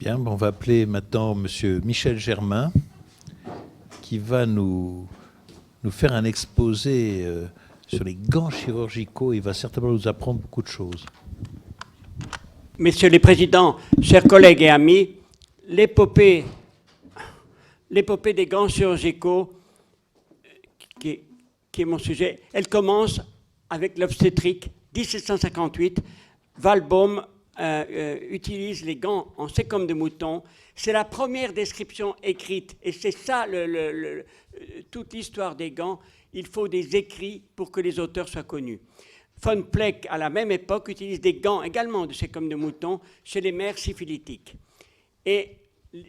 Bien, on va appeler maintenant Monsieur Michel Germain, qui va nous faire un exposé sur les gants chirurgicaux. Il va certainement nous apprendre beaucoup de choses. Messieurs les présidents, chers collègues et amis, l'épopée des gants chirurgicaux, qui est mon sujet, elle commence avec l'obstétrique. 1758, Walbaum utilise les gants en sécom de mouton. C'est la première description écrite, et c'est ça toute l'histoire des gants. Il faut des écrits pour que les auteurs soient connus. Von Pleck, à la même époque, utilise des gants également de sécom de mouton chez les mères syphilitiques. Et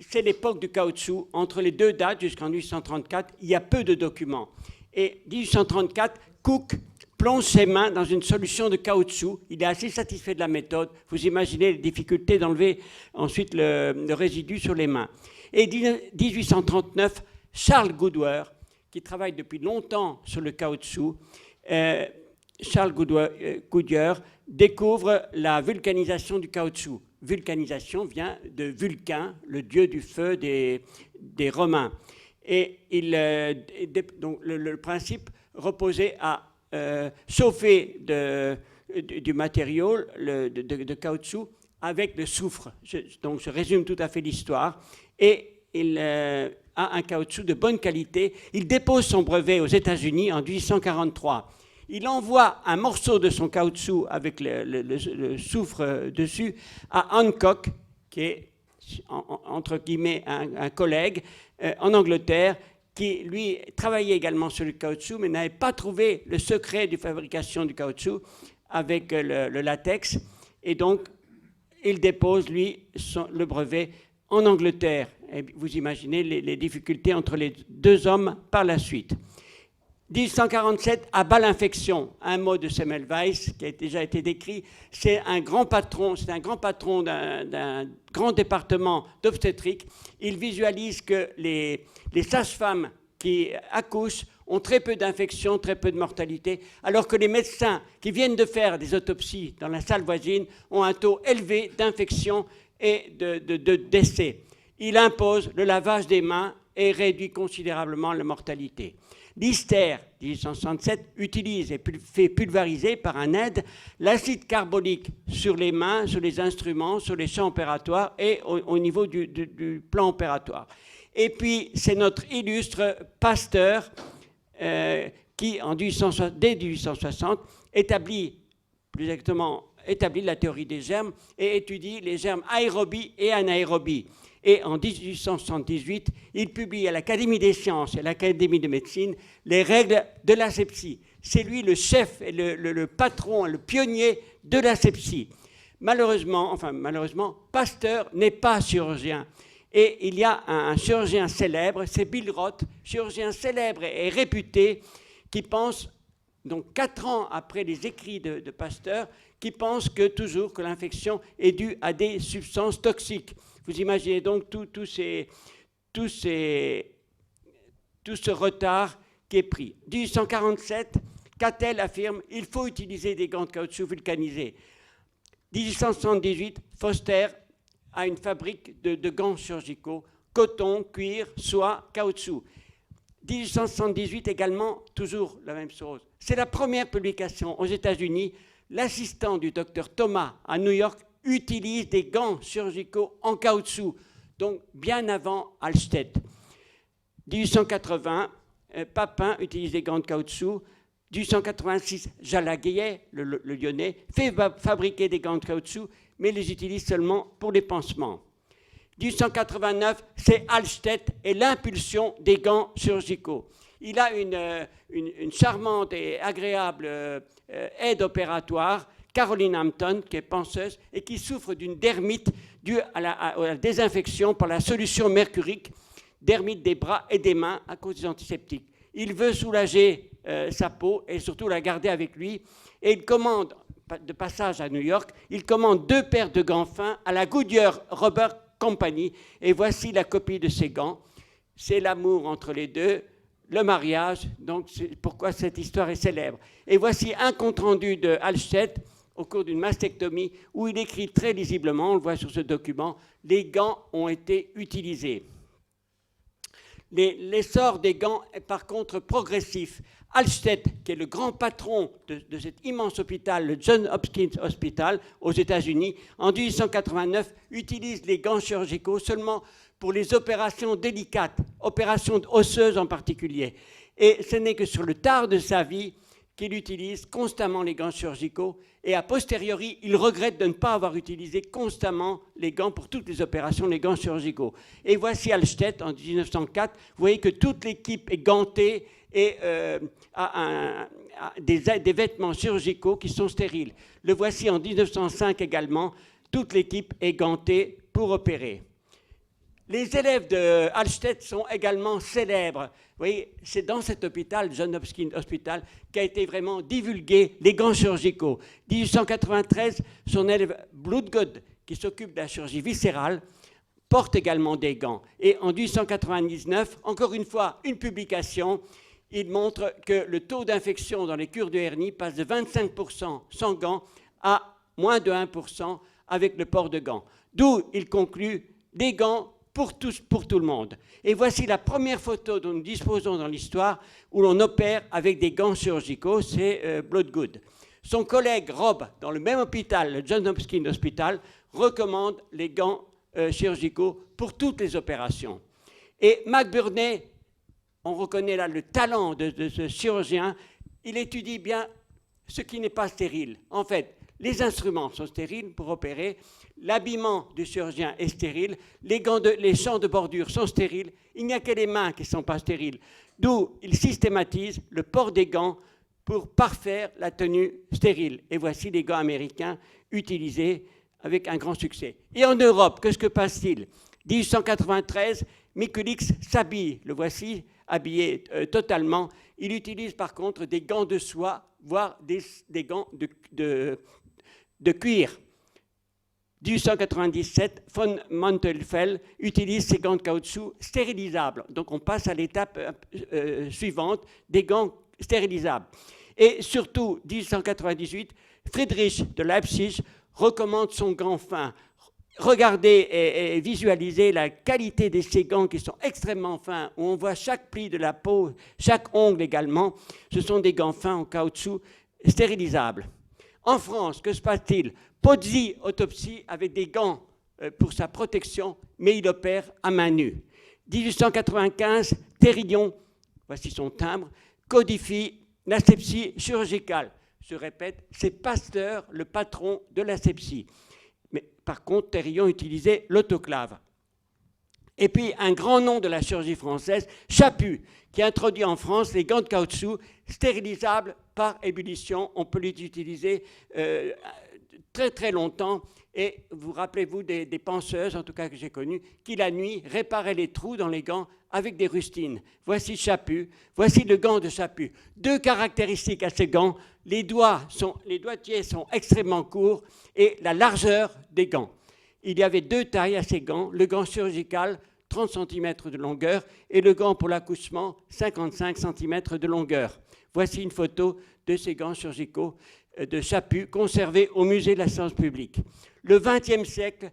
c'est l'époque du caoutchouc. Entre les deux dates, jusqu'en 1834, il y a peu de documents. Et 1834, Cook plonge ses mains dans une solution de caoutchouc. Il est assez satisfait de la méthode. Vous imaginez les difficultés d'enlever ensuite le résidu sur les mains. Et 1839, Charles Goodyear, qui travaille depuis longtemps sur le caoutchouc, Charles Goodyear découvre la vulcanisation du caoutchouc. Vulcanisation vient de Vulcain, le dieu du feu des Romains. Et donc le principe reposait à chauffer du matériau de caoutchouc avec le soufre. Donc je résume tout à fait l'histoire. Et il a un caoutchouc de bonne qualité. Il dépose son brevet aux États-Unis en 1843. Il envoie un morceau de son caoutchouc avec le soufre dessus à Hancock, qui est entre guillemets un collègue en Angleterre, qui lui travaillait également sur le caoutchouc, mais n'avait pas trouvé le secret de fabrication du caoutchouc avec le latex. Et donc, il dépose, lui, le brevet en Angleterre. Et vous imaginez les difficultés entre les deux hommes par la suite. 1847, à Bâle-Infection, un mot de Semmelweis qui a déjà été décrit. C'est un grand patron d'un grand département d'obstétrique. Il visualise que les sages-femmes qui accouchent ont très peu d'infections, très peu de mortalité, alors que les médecins qui viennent de faire des autopsies dans la salle voisine ont un taux élevé d'infections et de décès. Il impose le lavage des mains et réduit considérablement la mortalité. Lister, 1867, utilise et fait pulvériser par un aide l'acide carbonique sur les mains, sur les instruments, sur les champs opératoires et au niveau du plan opératoire. Et puis, c'est notre illustre Pasteur qui, dès 1860, établit la théorie des germes et étudie les germes aérobies et anaérobies. Et en 1878, il publie à l'Académie des sciences et à l'Académie de médecine les règles de l'asepsie. C'est lui le chef et le patron, le pionnier de l'asepsie. Malheureusement, Pasteur n'est pas chirurgien. Et il y a un chirurgien célèbre, c'est Bill Roth, chirurgien célèbre et réputé, qui pense, donc 4 ans après les écrits de Pasteur, qui pense toujours que l'infection est due à des substances toxiques. Vous imaginez donc tout ce retard qui est pris. 1847, Cattell affirme qu'il faut utiliser des gants de caoutchouc vulcanisés. 1878, Foster a une fabrique de gants chirurgicaux, coton, cuir, soie, caoutchouc. 1878 également, toujours la même chose. C'est la première publication aux États-Unis. L'assistant du docteur Thomas à New York utilise des gants chirurgicaux en caoutchouc, donc bien avant Alstedt. 1880, Papin utilise des gants de caoutchouc. 1886, Jalaguier, le Lyonnais, fait fabriquer des gants de caoutchouc, mais les utilise seulement pour les pansements. 1889, c'est Alstedt et l'impulsion des gants chirurgicaux. Il a une charmante et agréable aide opératoire, Caroline Hampton, qui est penseuse et qui souffre d'une dermite due à la désinfection par la solution mercurique, dermite des bras et des mains à cause des antiseptiques. Il veut soulager sa peau et surtout la garder avec lui. Et il commande, de passage à New York, il commande 2 paires de gants fins à la Goodyear Rubber Company. Et voici la copie de ces gants. C'est l'amour entre les deux, le mariage, donc c'est pourquoi cette histoire est célèbre. Et voici un compte-rendu de Alstedt au cours d'une mastectomie, où il écrit très lisiblement, on le voit sur ce document, les gants ont été utilisés. L'essor des gants est par contre progressif. Alstead, qui est le grand patron de cet immense hôpital, le Johns Hopkins Hospital aux États-Unis, en 1889, utilise les gants chirurgicaux seulement pour les opérations délicates, opérations osseuses en particulier. Et ce n'est que sur le tard de sa vie qu'il utilise constamment les gants chirurgicaux, et a posteriori, il regrette de ne pas avoir utilisé constamment les gants pour toutes les opérations, les gants chirurgicaux. Et voici Alstead en 1904, vous voyez que toute l'équipe est gantée et a des vêtements chirurgicaux qui sont stériles. Le voici en 1905 également, toute l'équipe est gantée pour opérer. Les élèves de Alstead sont également célèbres. Vous voyez, c'est dans cet hôpital, Johns Hopkins Hospital, qu'a été vraiment divulgué les gants chirurgicaux. 1893, son élève Bloodgood, qui s'occupe de la chirurgie viscérale, porte également des gants. Et en 1899, encore une fois, une publication, il montre que le taux d'infection dans les cures de hernie passe de 25% sans gants à moins de 1% avec le port de gants. D'où il conclut des gants pour tout le monde. Et voici la première photo dont nous disposons dans l'histoire où l'on opère avec des gants chirurgicaux, c'est Bloodgood. Son collègue Robb, dans le même hôpital, le Johns Hopkins Hospital, recommande les gants chirurgicaux pour toutes les opérations. Et McBurney, on reconnaît là le talent de ce chirurgien, il étudie bien ce qui n'est pas stérile. En fait, les instruments sont stériles pour opérer, l'habillement du chirurgien est stérile, les champs de bordure sont stériles, il n'y a que les mains qui ne sont pas stériles. D'où il systématise le port des gants pour parfaire la tenue stérile. Et voici les gants américains utilisés avec un grand succès. Et en Europe, qu'est-ce que passe-t-il ? 1893, Mikulicz s'habille, le voici habillé totalement. Il utilise par contre des gants de soie, voire des gants de cuir. 1897, von Mantelfeld utilise ces gants de caoutchouc stérilisables. Donc on passe à l'étape suivante, des gants stérilisables. Et surtout, 1898, Friedrich de Leipzig recommande son gant fin. Regardez et visualisez la qualité de ces gants qui sont extrêmement fins, où on voit chaque pli de la peau, chaque ongle également. Ce sont des gants fins en caoutchouc stérilisables. En France, que se passe-t-il ? Pozzi autopsie avec des gants pour sa protection, mais il opère à main nue. 1895, Thérillon, voici son timbre, codifie l'asepsie chirurgicale. Je répète, c'est Pasteur le patron de l'asepsie. Mais par contre, Thérillon utilisait l'autoclave. Et puis, un grand nom de la chirurgie française, Chaput, qui introduit en France les gants de caoutchouc stérilisables par ébullition. On peut les utiliser très très longtemps. Et vous rappelez-vous des penseuses, en tout cas que j'ai connues, qui la nuit réparaient les trous dans les gants avec des rustines. Voici Chaput, voici le gant de Chaput. Deux caractéristiques à ces gants, les doigtiers sont extrêmement courts et la largeur des gants. Il y avait deux tailles à ces gants, le gant chirurgical, 30 cm de longueur, et le gant pour l'accouchement, 55 cm de longueur. Voici une photo de ces gants chirurgicaux de Chaput, conservés au musée de la science publique. Le XXe siècle,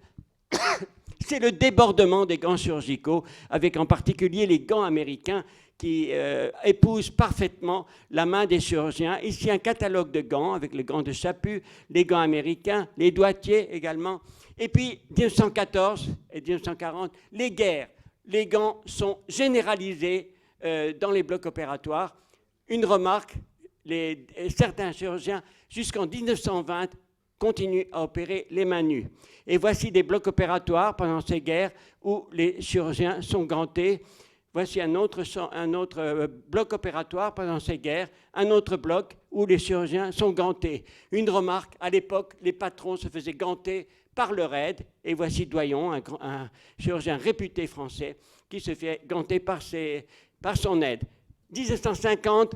c'est le débordement des gants chirurgicaux, avec en particulier les gants américains qui épousent parfaitement la main des chirurgiens. Ici, un catalogue de gants avec les gants de Chaput, les gants américains, les doigtiers également. Et puis, 1914 et 1940, les guerres. Les gants sont généralisés dans les blocs opératoires. Une remarque, certains chirurgiens, jusqu'en 1920, continuent à opérer les mains nues. Et voici des blocs opératoires pendant ces guerres où les chirurgiens sont gantés. Voici un autre bloc opératoire pendant ces guerres, un autre bloc où les chirurgiens sont gantés. Une remarque, à l'époque, les patrons se faisaient ganter par leur aide. Et voici Doyon, un chirurgien réputé français, qui se fait ganter par son aide. 1950,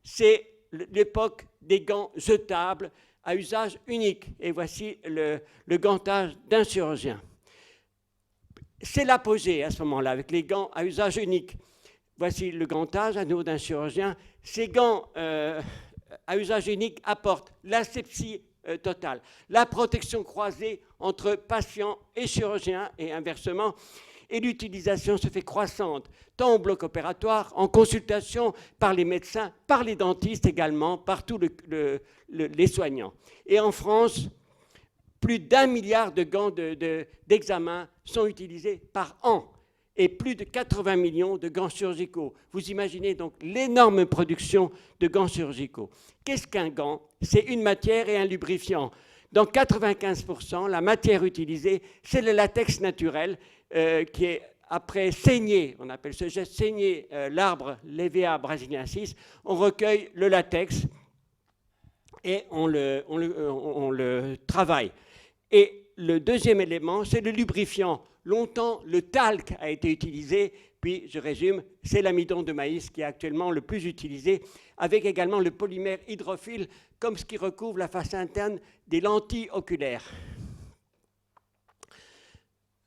c'est l'époque des gants jetables à usage unique. Et voici le gantage d'un chirurgien. C'est l'apogée à ce moment-là, avec les gants à usage unique. Voici le gantage à nouveau d'un chirurgien. Ces gants à usage unique apportent l'asepsie totale. La protection croisée entre patients et chirurgiens et inversement, et l'utilisation se fait croissante, tant au bloc opératoire, en consultation par les médecins, par les dentistes également, par tous les soignants. Et en France, plus d'1 milliard de gants d'examen sont utilisés par an et plus de 80 millions de gants chirurgicaux. Vous imaginez donc l'énorme production de gants chirurgicaux. Qu'est-ce qu'un gant? C'est une matière et un lubrifiant. Dans 95%, la matière utilisée, c'est le latex naturel qui est, après saigner, on appelle ce geste saigner l'arbre Levea brasiliensis, on recueille le latex et on le travaille. Et le deuxième élément, c'est le lubrifiant. Longtemps, le talc a été utilisé, puis, je résume, c'est l'amidon de maïs qui est actuellement le plus utilisé, avec également le polymère hydrophile, comme ce qui recouvre la face interne des lentilles oculaires.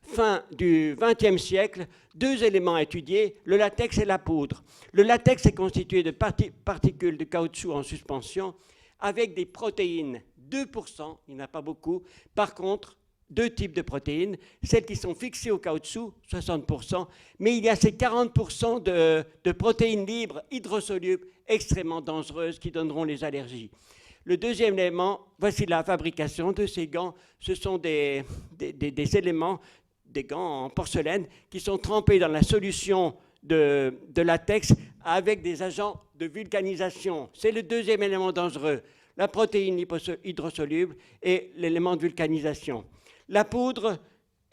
Fin du XXe siècle, 2 éléments étudiés, le latex et la poudre. Le latex est constitué de particules de caoutchouc en suspension avec des protéines, 2%, il n'y en a pas beaucoup. Par contre, 2 types de protéines, celles qui sont fixées au caoutchouc, 60%, mais il y a ces 40% de protéines libres, hydrosolubles, extrêmement dangereuses, qui donneront les allergies. Le deuxième élément, voici la fabrication de ces gants. Ce sont des éléments, des gants en porcelaine, qui sont trempés dans la solution de latex avec des agents de vulcanisation. C'est le deuxième élément dangereux, la protéine hydrosoluble et l'élément de vulcanisation. La poudre,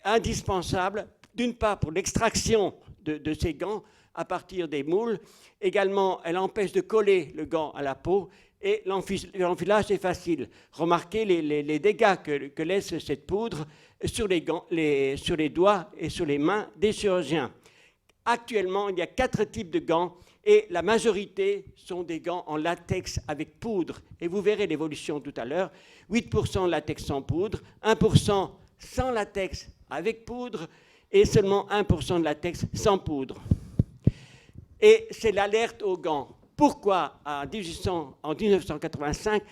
indispensable, d'une part pour l'extraction de ces gants à partir des moules. Également, elle empêche de coller le gant à la peau et l'enfilage est facile. Remarquez les dégâts que laisse cette poudre sur les doigts et sur les mains des chirurgiens. Actuellement, il y a 4 types de gants et la majorité sont des gants en latex avec poudre. Et vous verrez l'évolution tout à l'heure. 8% latex sans poudre, 1% sans latex avec poudre et seulement 1% de latex sans poudre. Et c'est l'alerte aux gants. Pourquoi en 1985,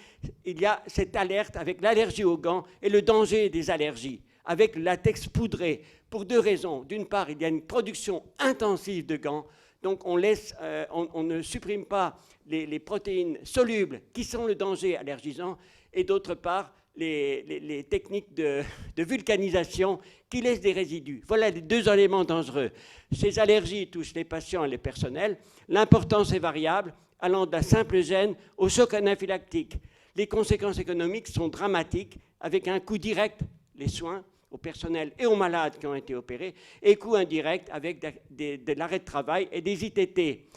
il y a cette alerte avec l'allergie aux gants et le danger des allergies, avec le latex poudré, pour 2 raisons. D'une part, il y a une production intensive de gants, donc on ne supprime pas les protéines solubles qui sont le danger allergisant, et d'autre part, les techniques de vulcanisation qui laissent des résidus. Voilà les 2 éléments dangereux. Ces allergies touchent les patients et les personnels. L'importance est variable, allant d'un simple gène au choc anaphylactique. Les conséquences économiques sont dramatiques, avec un coût direct, les soins au personnel et aux malades qui ont été opérés, et coût indirect avec de l'arrêt de travail et des ITT.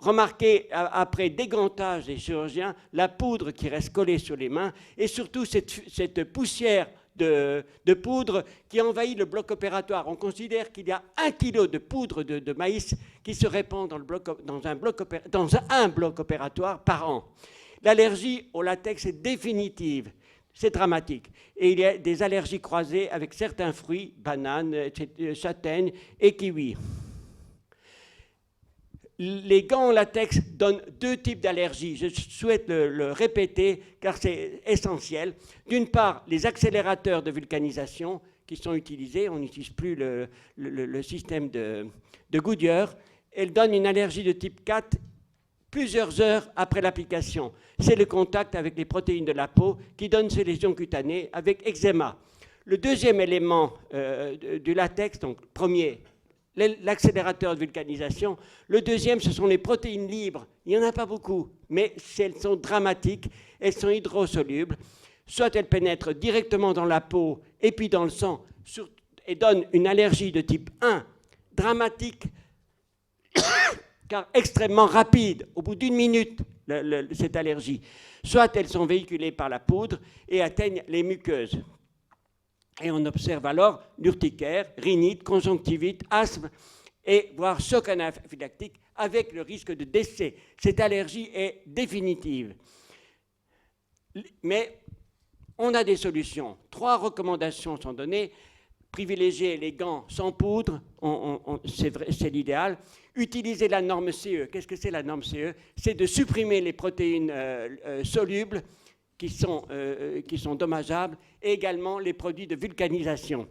Remarquez, après dégantage des chirurgiens, la poudre qui reste collée sur les mains et surtout cette poussière de poudre qui envahit le bloc opératoire. On considère qu'il y a 1 kg de poudre de maïs qui se répand dans un bloc opératoire par an. L'allergie au latex est définitive. C'est dramatique. Et il y a des allergies croisées avec certains fruits, bananes, châtaignes et kiwis. Les gants en latex donnent 2 types d'allergies. Je souhaite le répéter car c'est essentiel. D'une part, les accélérateurs de vulcanisation qui sont utilisés. On n'utilise plus le système de Goodyear. Elles donnent une allergie de type 4 plusieurs heures après l'application. C'est le contact avec les protéines de la peau qui donne ces lésions cutanées avec eczéma. Le deuxième élément du latex, donc premier, l'accélérateur de vulcanisation. Le deuxième, ce sont les protéines libres. Il n'y en a pas beaucoup, mais elles sont dramatiques, elles sont hydrosolubles. Soit elles pénètrent directement dans la peau et puis dans le sang et donnent une allergie de type 1, dramatique, car extrêmement rapide, au bout d'1 minute, cette allergie. Soit elles sont véhiculées par la poudre et atteignent les muqueuses. Et on observe alors l'urticaire, rhinite, conjonctivite, asthme et voire choc anaphylactique avec le risque de décès. Cette allergie est définitive. Mais on a des solutions. 3 recommandations sont données. Privilégier les gants sans poudre, c'est l'idéal. Utiliser la norme CE. Qu'est-ce que c'est la norme CE? C'est de supprimer les protéines solubles qui sont dommageables, et également les produits de vulcanisation.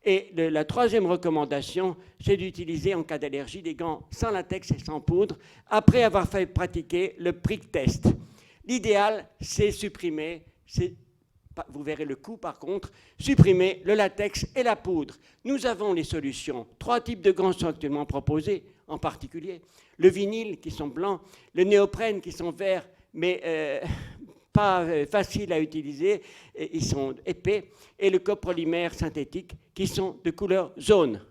Et la troisième recommandation, c'est d'utiliser en cas d'allergie des gants sans latex et sans poudre, après avoir fait pratiquer le prick test. L'idéal, c'est supprimer, vous verrez le coût par contre, supprimer le latex et la poudre. Nous avons les solutions. 3 types de gants sont actuellement proposés, en particulier le vinyle qui sont blancs, le néoprène qui sont verts, mais pas faciles à utiliser, ils sont épais, et le copolymère synthétique qui sont de couleur jaune.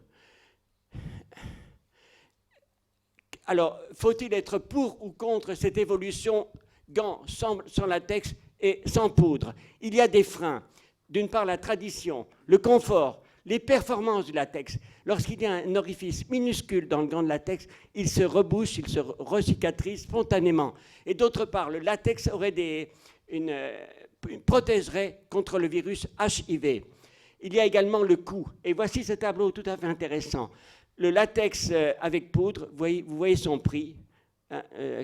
Alors, faut-il être pour ou contre cette évolution gants sans latex et sans poudre? Il y a des freins. D'une part, la tradition, le confort, les performances du latex. Lorsqu'il y a un orifice minuscule dans le gant de latex, il se rebouche, il se recicatrise spontanément. Et d'autre part, le latex aurait protégerait contre le virus HIV. Il y a également le coût. Et voici ce tableau tout à fait intéressant. Le latex avec poudre, vous voyez son prix,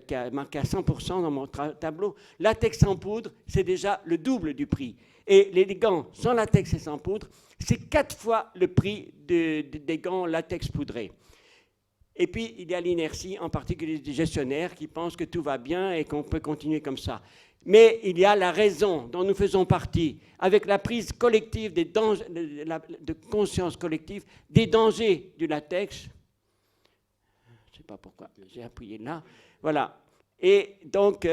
qui est marqué à 100% dans mon tableau. Latex sans poudre, c'est déjà le double du prix. Et les gants sans latex et sans poudre, c'est 4 fois le prix des gants latex poudrés. Et puis, il y a l'inertie, en particulier des gestionnaires, qui pensent que tout va bien et qu'on peut continuer comme ça. Mais il y a la raison dont nous faisons partie, avec la prise collective des dangers, de conscience collective des dangers du latex. Je ne sais pas pourquoi j'ai appuyé là. Voilà. Et donc,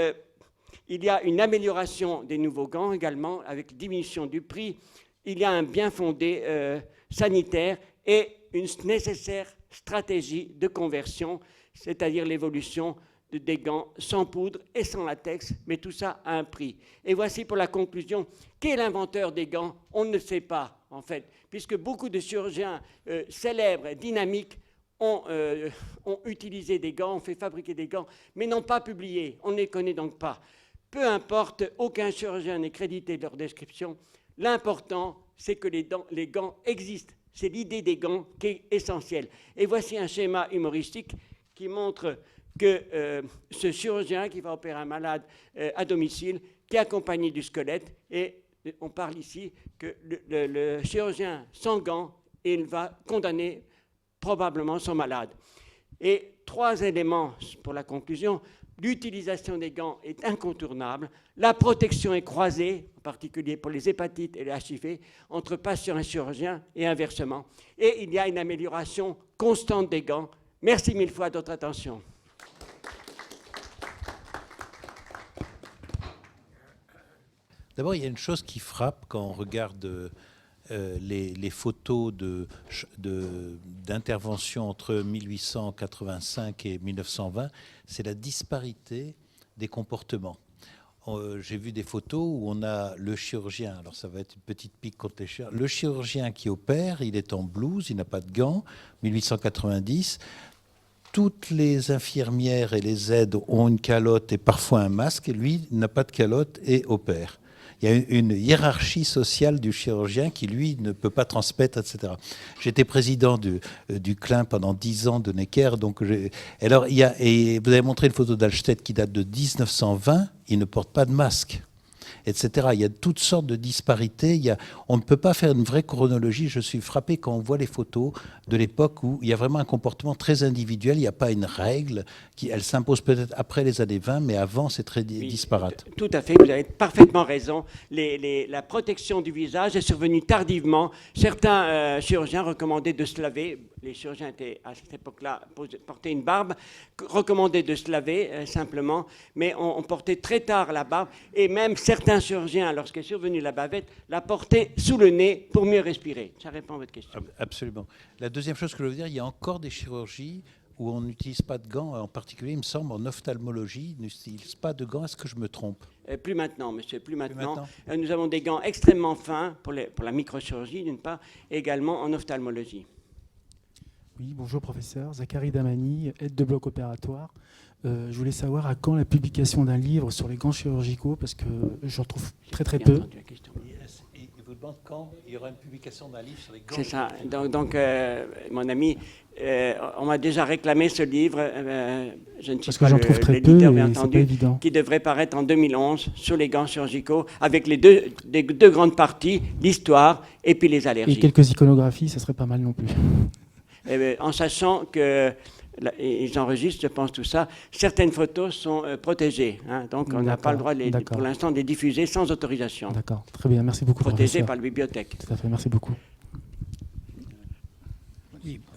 il y a une amélioration des nouveaux gants également, avec diminution du prix. Il y a un bien fondé sanitaire et une nécessaire stratégie de conversion, c'est-à-dire l'évolution des gants sans poudre et sans latex, mais tout ça a un prix. Et voici pour la conclusion. Qui est l'inventeur des gants? On ne sait pas, en fait, puisque beaucoup de chirurgiens célèbres, dynamiques, ont utilisé des gants, ont fait fabriquer des gants, mais n'ont pas publié. On ne les connaît donc pas. Peu importe, aucun chirurgien n'est crédité de leur description. L'important, c'est que les gants existent. C'est l'idée des gants qui est essentielle. Et voici un schéma humoristique qui montre que ce chirurgien qui va opérer un malade à domicile, qui est accompagné du squelette, et on parle ici que le chirurgien sans gants, il va condamner probablement son malade. Et 3 éléments pour la conclusion. L'utilisation des gants est incontournable. La protection est croisée, en particulier pour les hépatites et les HIV, entre patients et chirurgiens et inversement. Et il y a une amélioration constante des gants. Merci 1000 fois de votre attention. D'abord, il y a une chose qui frappe quand on regarde les photos d'intervention entre 1885 et 1920, c'est la disparité des comportements. J'ai vu des photos où on a le chirurgien, alors ça va être une petite pique contre les chirurgiens, le chirurgien qui opère, il est en blouse, il n'a pas de gants, 1890. Toutes les infirmières et les aides ont une calotte et parfois un masque, et lui n'a pas de calotte et opère. Il y a une hiérarchie sociale du chirurgien qui, lui, ne peut pas transmettre, etc. J'étais président du CLIN pendant 10 ans de Necker. Donc alors, et vous avez montré une photo d'Alstedt qui date de 1920. Il ne porte pas de masque, etc. Il y a toutes sortes de disparités. On ne peut pas faire une vraie chronologie. Je suis frappé quand on voit les photos de l'époque où il y a vraiment un comportement très individuel. Il n'y a pas une règle. Elle s'impose peut-être après les années 20, mais avant, c'est très disparate. Tout à fait, vous avez parfaitement raison. La protection du visage est survenue tardivement. Certains chirurgiens recommandaient de se laver. Les chirurgiens étaient, à cette époque-là, portaient une barbe, recommandaient de se laver simplement, mais on portait très tard la barbe. Et même certains chirurgiens, lorsqu'est survenue la bavette, la portaient sous le nez pour mieux respirer. Ça répond à votre question. Absolument. La deuxième chose que je veux dire, il y a encore des chirurgies où on n'utilise pas de gants, en particulier, il me semble, en ophtalmologie, on n'utilise pas de gants. Est-ce que je me trompe? Plus maintenant, monsieur, plus maintenant. Nous avons des gants extrêmement fins pour la microchirurgie, d'une part, et également en ophtalmologie. Oui, bonjour professeur. Zachary Damani, aide de bloc opératoire. Je voulais savoir à quand la publication d'un livre sur les gants chirurgicaux, parce que je retrouve très peu. vous demande quand il y aura une publication d'un livre sur les gants. C'est ça. Donc, mon ami, on m'a déjà réclamé ce livre. Je ne suis Parce que j'en trouve très peu l'éditeur, bien et c'est pas entendu, évident. qui devrait paraître en 2011 sur les gants chirurgicaux, avec les deux grandes parties, l'histoire et puis les Et allergies. quelques iconographies, ça serait pas mal non plus. En sachant que ils enregistrent, je pense, tout ça. Certaines photos sont protégées, hein, donc on n'a pas le droit, pour l'instant, de les diffuser sans autorisation. D'accord, très bien, merci beaucoup. Protégées professeur. par la bibliothèque. Tout à fait, merci beaucoup.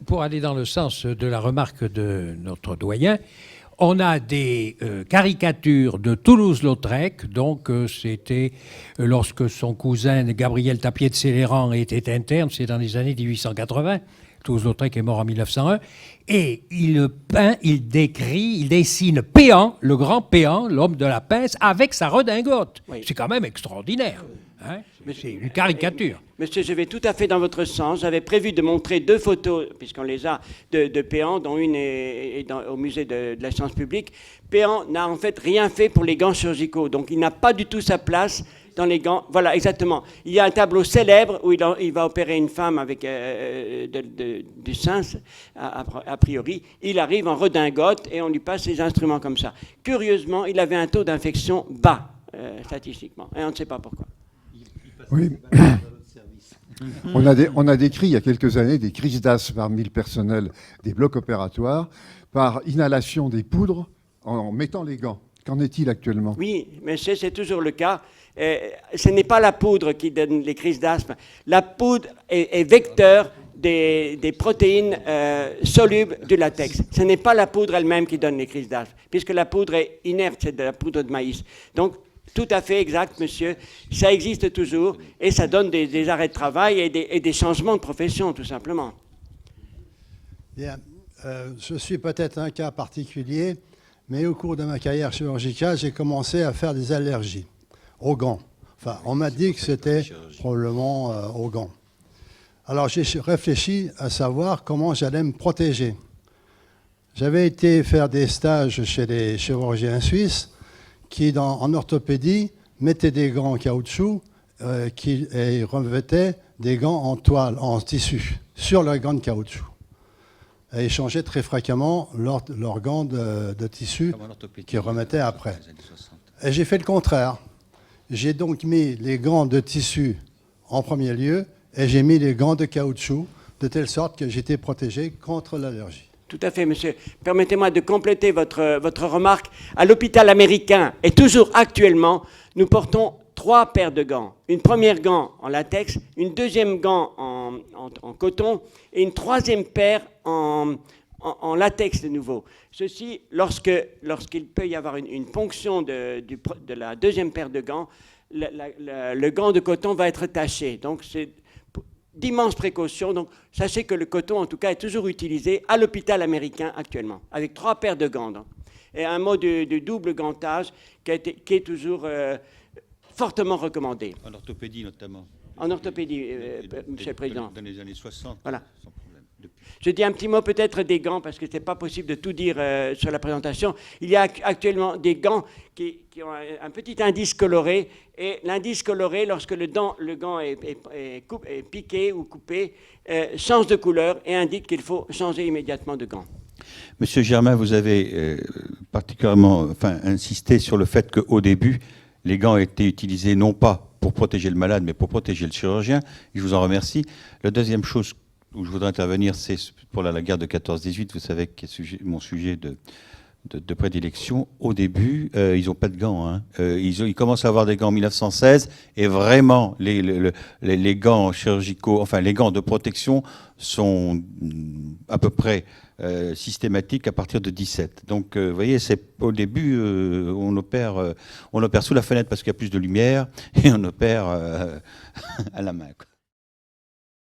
Pour aller dans le sens de la remarque de notre doyen, on a des caricatures de Toulouse-Lautrec, donc c'était lorsque son cousin Gabriel Tapier de Céléran était interne, c'est dans les années 1880. Toulouse-Lautrec est mort en 1901, et il peint, il décrit, il dessine Péan, le grand Péan, l'homme de la pince, avec sa redingote. Oui. C'est quand même extraordinaire. Hein, c'est une caricature. Monsieur, je vais tout à fait dans votre sens. J'avais prévu de montrer 2 photos, puisqu'on les a, de Péan, dont une est au musée de la science publique. Péan n'a en fait rien fait pour les gants chirurgicaux, donc il n'a pas du tout sa place dans les gants. Voilà, exactement. Il y a un tableau célèbre où il va opérer une femme avec du sein, a priori. Il arrive en redingote et on lui passe ses instruments comme ça. Curieusement, il avait un taux d'infection bas, statistiquement, et on ne sait pas pourquoi. Oui. On a décrit il y a quelques années des crises d'asthme parmi le personnel des blocs opératoires par inhalation des poudres en mettant les gants. Qu'en est-il actuellement? Oui, mais c'est toujours le cas. Ce n'est pas la poudre qui donne les crises d'asthme. La poudre est vecteur des protéines solubles du latex. Ce n'est pas la poudre elle-même qui donne les crises d'asthme, puisque la poudre est inerte, c'est de la poudre de maïs. Donc, tout à fait exact, monsieur. Ça existe toujours et ça donne des arrêts de travail et des changements de profession, tout simplement. Bien. Je suis peut-être un cas particulier, mais au cours de ma carrière chirurgicale, j'ai commencé à faire des allergies aux gants. Enfin, on m'a dit que c'était probablement aux gants. Alors, j'ai réfléchi à savoir comment j'allais me protéger. J'avais été faire des stages chez les chirurgiens suisses qui, en orthopédie, mettaient des gants en caoutchouc et revêtaient des gants en toile, en tissu, sur leurs gants de caoutchouc. Et ils changeaient très fréquemment leurs gants de tissu qu'ils remettaient après. Et j'ai fait le contraire. J'ai donc mis les gants de tissu en premier lieu et j'ai mis les gants de caoutchouc de telle sorte que j'étais protégé contre l'allergie. Tout à fait, monsieur. Permettez-moi de compléter votre remarque. À l'hôpital américain, et toujours actuellement, nous portons 3 paires de gants. Une première gant en latex, une deuxième gant en coton et une troisième paire en latex de nouveau. Ceci, lorsqu'il peut y avoir une ponction de la deuxième paire de gants, le gant de coton va être taché. Donc, c'est d'immenses précautions. Donc, sachez que le coton, en tout cas, est toujours utilisé à l'hôpital américain actuellement, avec 3 paires de gants. Donc. Et un mot de double gantage qui est toujours fortement recommandé. En orthopédie, notamment. En orthopédie, monsieur le Président. Dans les années 60, voilà. Sans problème. Je dis un petit mot peut-être des gants, parce que ce n'est pas possible de tout dire sur la présentation. Il y a actuellement des gants qui ont un petit indice coloré, et l'indice coloré, lorsque le gant est piqué ou coupé, change de couleur et indique qu'il faut changer immédiatement de gant. Monsieur Germain, vous avez particulièrement insisté sur le fait qu'au début, les gants étaient utilisés non pas pour protéger le malade, mais pour protéger le chirurgien. Je vous en remercie. La deuxième chose où je voudrais intervenir, c'est pour la guerre de 14-18. Vous savez que c'est mon sujet de prédilection. Au début, ils n'ont pas de gants. Hein. Ils commencent à avoir des gants en 1916, et vraiment, les gants chirurgicaux, enfin les gants de protection sont à peu près systématiques à partir de 17. Donc, vous voyez, au début, on opère sous la fenêtre parce qu'il y a plus de lumière, et on opère à la main, quoi.